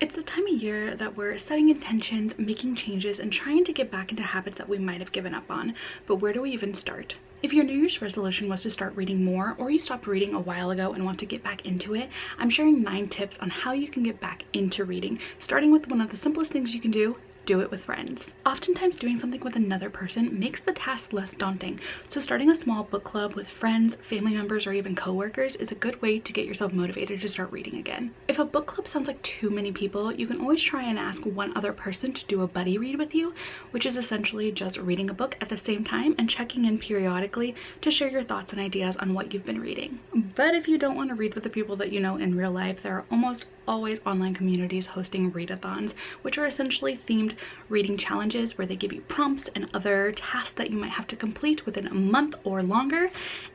It's the time of year that we're setting intentions, making changes, and trying to get back into habits that we might have given up on. But where do we even start? If your New Year's resolution was to start reading more, or you stopped reading a while ago and want to get back into it, I'm sharing 9 tips on how you can get back into reading, starting with one of the simplest things you can do it with friends. Oftentimes doing something with another person makes the task less daunting, so starting a small book club with friends, family members, or even coworkers is a good way to get yourself motivated to start reading again. If a book club sounds like too many people, you can always try and ask one other person to do a buddy read with you, which is essentially just reading a book at the same time and checking in periodically to share your thoughts and ideas on what you've been reading. But if you don't want to read with the people that you know in real life, there are almost always online communities hosting readathons, which are essentially themed reading challenges where they give you prompts and other tasks that you might have to complete within a month or longer,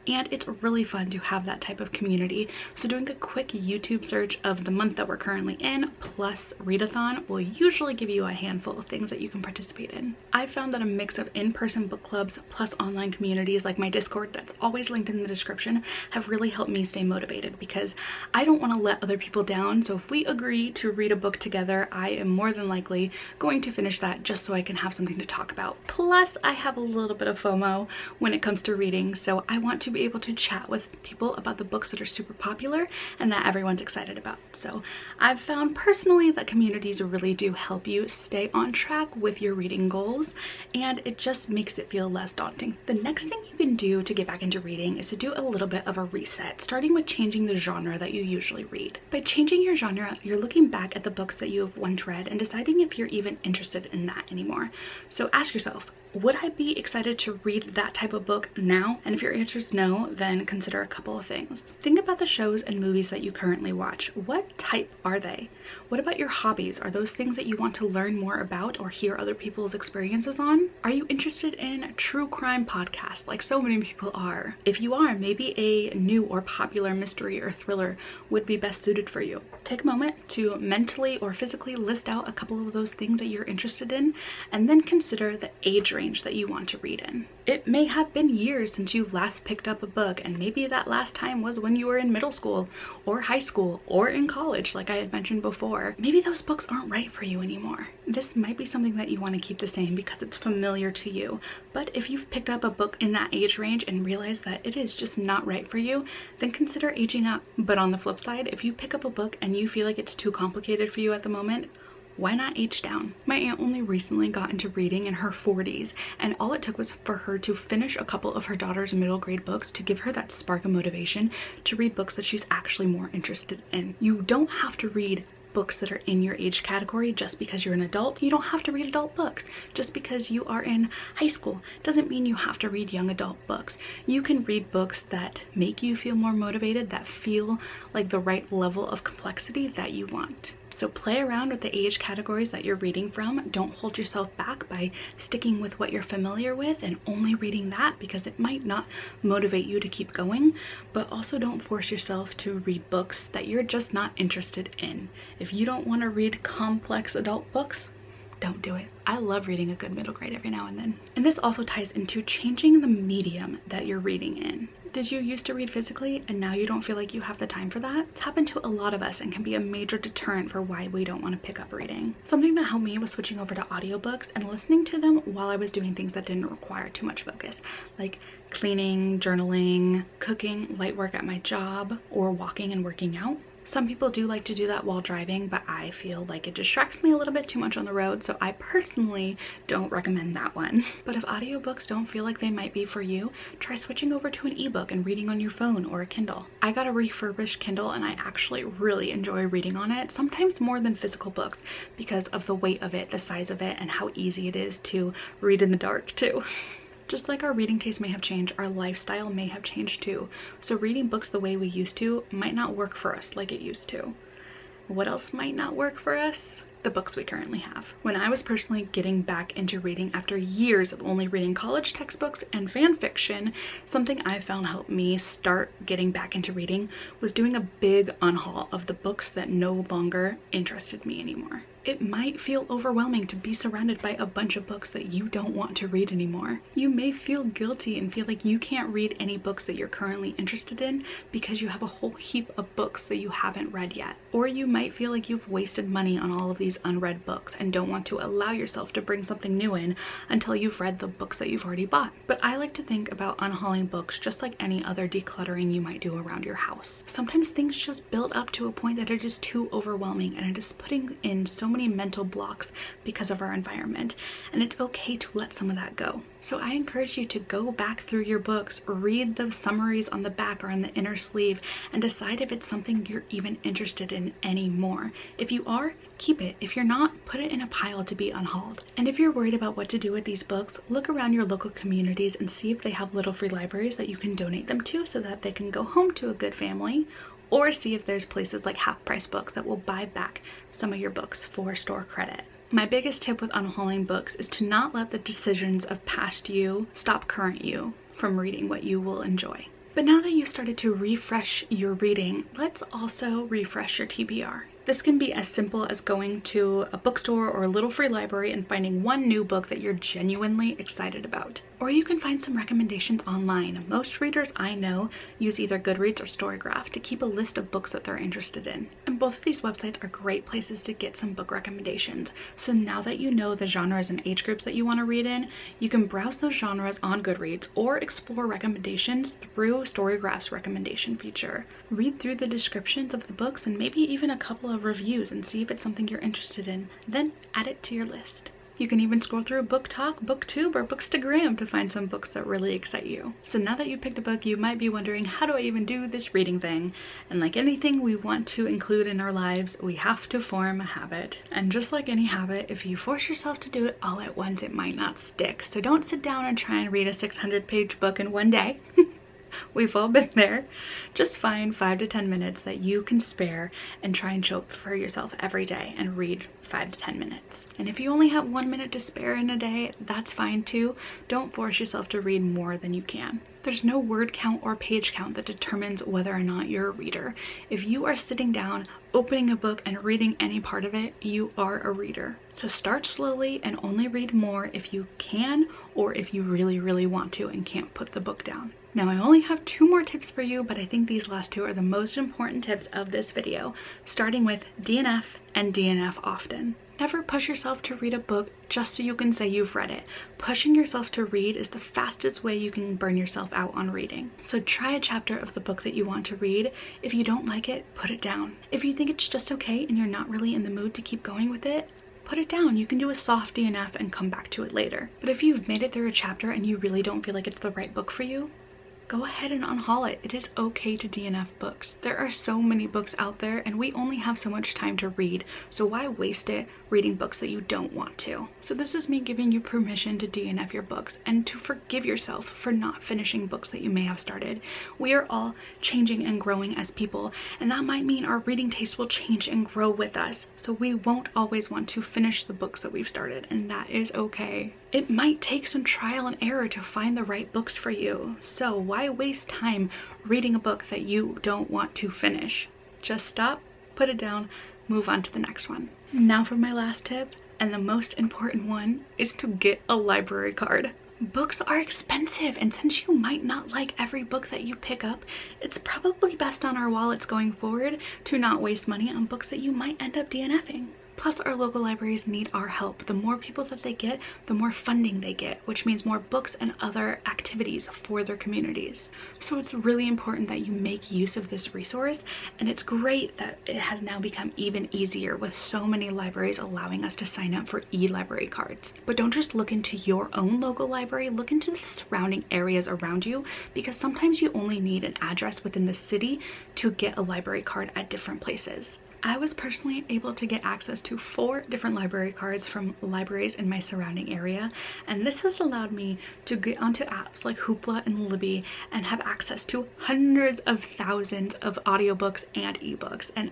and it's really fun to have that type of community. So doing a quick YouTube search of the month that we're currently in plus readathon will usually give you a handful of things that you can participate in. I found that a mix of in-person book clubs plus online communities like my Discord, that's always linked in the description, have really helped me stay motivated because I don't want to let other people down. So if we agree to read a book together, I am more than likely going to finish that just so I can have something to talk about. Plus, I have a little bit of FOMO when it comes to reading, so I want to be able to chat with people about the books that are super popular and that everyone's excited about. So I've found personally that communities really do help you stay on track with your reading goals, and it just makes it feel less daunting. The next thing you can do to get back into reading is to do a little bit of a reset, starting with changing the genre that you usually read. By changing your genre, you're looking back at the books that you have once read and deciding if you're even interested in that anymore. So ask yourself, would I be excited to read that type of book now? And if your answer is no, then consider a couple of things. Think about the shows and movies that you currently watch. What type are they? What about your hobbies? Are those things that you want to learn more about or hear other people's experiences on? Are you interested in true crime podcasts like so many people are? If you are, maybe a new or popular mystery or thriller would be best suited for you. Take a moment to mentally or physically list out a couple of those things that you're interested in, and then consider the age range that you want to read in. It may have been years since you last picked up a book, and maybe that last time was when you were in middle school or high school or in college, like I had mentioned before. Maybe those books aren't right for you anymore. This might be something that you want to keep the same because it's familiar to you, but if you've picked up a book in that age range and realize that it is just not right for you, then consider aging up. But on the flip side, if you pick up a book and you feel like it's too complicated for you at the moment, why not age down? My aunt only recently got into reading in her 40s, and all it took was for her to finish a couple of her daughter's middle grade books to give her that spark of motivation to read books that she's actually more interested in. You don't have to read books that are in your age category just because you're an adult. You don't have to read adult books. Just because you are in high school doesn't mean you have to read young adult books. You can read books that make you feel more motivated, that feel like the right level of complexity that you want. So play around with the age categories that you're reading from. Don't hold yourself back by sticking with what you're familiar with and only reading that, because it might not motivate you to keep going. But also don't force yourself to read books that you're just not interested in. If you don't want to read complex adult books, don't do it. I love reading a good middle grade every now and then. And this also ties into changing the medium that you're reading in. Did you used to read physically and now you don't feel like you have the time for that? It's happened to a lot of us and can be a major deterrent for why we don't want to pick up reading. Something that helped me was switching over to audiobooks and listening to them while I was doing things that didn't require too much focus, like cleaning, journaling, cooking, light work at my job, or walking and working out. Some people do like to do that while driving, but I feel like it distracts me a little bit too much on the road, so I personally don't recommend that one. But if audiobooks don't feel like they might be for you, try switching over to an ebook and reading on your phone or a Kindle. I got a refurbished Kindle and I actually really enjoy reading on it, sometimes more than physical books because of the weight of it, the size of it, and how easy it is to read in the dark too. Just like our reading taste may have changed, our lifestyle may have changed too. So reading books the way we used to might not work for us like it used to. What else might not work for us? The books we currently have. When I was personally getting back into reading after years of only reading college textbooks and fan fiction, something I found helped me start getting back into reading was doing a big unhaul of the books that no longer interested me anymore. It might feel overwhelming to be surrounded by a bunch of books that you don't want to read anymore. You may feel guilty and feel like you can't read any books that you're currently interested in because you have a whole heap of books that you haven't read yet. Or you might feel like you've wasted money on all of these unread books and don't want to allow yourself to bring something new in until you've read the books that you've already bought. But I like to think about unhauling books just like any other decluttering you might do around your house. Sometimes things just build up to a point that it is too overwhelming and it is putting in so many mental blocks because of our environment, and it's okay to let some of that go. So I encourage you to go back through your books, read the summaries on the back or on the inner sleeve, and decide if it's something you're even interested in anymore. If you are, keep it. If you're not, put it in a pile to be unhauled. And if you're worried about what to do with these books, look around your local communities and see if they have little free libraries that you can donate them to so that they can go home to a good family. Or see if there's places like Half Price Books that will buy back some of your books for store credit. My biggest tip with unhauling books is to not let the decisions of past you stop current you from reading what you will enjoy. But now that you've started to refresh your reading, let's also refresh your TBR. This can be as simple as going to a bookstore or a little free library and finding one new book that you're genuinely excited about. Or you can find some recommendations online. Most readers I know use either Goodreads or Storygraph to keep a list of books that they're interested in. And both of these websites are great places to get some book recommendations. So now that you know the genres and age groups that you want to read in, you can browse those genres on Goodreads or explore recommendations through Storygraph's recommendation feature. Read through the descriptions of the books and maybe even a couple of reviews and see if it's something you're interested in. Then add it to your list. You can even scroll through Book Talk, BookTube, or Bookstagram to find some books that really excite you. So now that you picked a book, you might be wondering, how do I even do this reading thing? And like anything we want to include in our lives, we have to form a habit. And just like any habit, if you force yourself to do it all at once, it might not stick. So don't sit down and try and read a 600-page book in one day. We've all been there. Just find 5 to 10 minutes that you can spare and try and show up for yourself every day and read 5 to 10 minutes. And if you only have 1 minute to spare in a day, that's fine too. Don't force yourself to read more than you can. There's no word count or page count that determines whether or not you're a reader. If you are sitting down, opening a book and reading any part of it, you are a reader. So start slowly and only read more if you can, or if you really, really want to and can't put the book down. Now I only have 2 more tips for you, but I think these last 2 are the most important tips of this video, starting with DNF and DNF often. Never push yourself to read a book just so you can say you've read it. Pushing yourself to read is the fastest way you can burn yourself out on reading. So try a chapter of the book that you want to read. If you don't like it, put it down. If you think it's just okay and you're not really in the mood to keep going with it, put it down. You can do a soft DNF and come back to it later. But if you've made it through a chapter and you really don't feel like it's the right book for you, go ahead and unhaul it. It is okay to DNF books. There are so many books out there and we only have so much time to read, so why waste it reading books that you don't want to? So this is me giving you permission to DNF your books and to forgive yourself for not finishing books that you may have started. We are all changing and growing as people, and that might mean our reading taste will change and grow with us, so we won't always want to finish the books that we've started, and that is okay. It might take some trial and error to find the right books for you, so why waste time reading a book that you don't want to finish? Just stop, put it down, move on to the next one. Now for my last tip, and the most important one, is to get a library card. Books are expensive, and since you might not like every book that you pick up, it's probably best on our wallets going forward to not waste money on books that you might end up DNFing. Plus, our local libraries need our help. The more people that they get, the more funding they get, which means more books and other activities for their communities. So it's really important that you make use of this resource, and it's great that it has now become even easier with so many libraries allowing us to sign up for e-library cards. But don't just look into your own local library, look into the surrounding areas around you, because sometimes you only need an address within the city to get a library card at different places. I was personally able to get access to 4 different library cards from libraries in my surrounding area, and this has allowed me to get onto apps like Hoopla and Libby and have access to hundreds of thousands of audiobooks and ebooks, and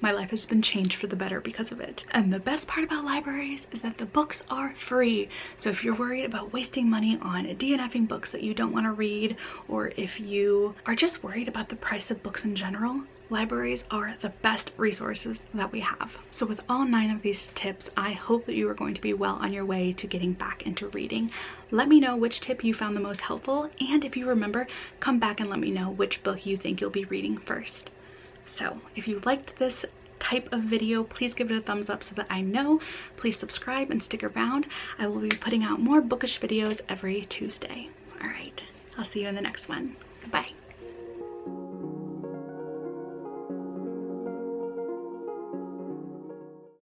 my life has been changed for the better because of it. And the best part about libraries is that the books are free. So if you're worried about wasting money on DNFing books that you don't want to read, or if you are just worried about the price of books in general, Libraries are the best resources that we have. So with all 9 of these tips, I hope that you are going to be well on your way to getting back into reading. Let me know which tip you found the most helpful, and if you remember, come back and let me know which book you think you'll be reading first. So if you liked this type of video, please give it a thumbs up so that I know. Please subscribe and stick around. I will be putting out more bookish videos every Tuesday. All right, I'll see you in the next one. Bye.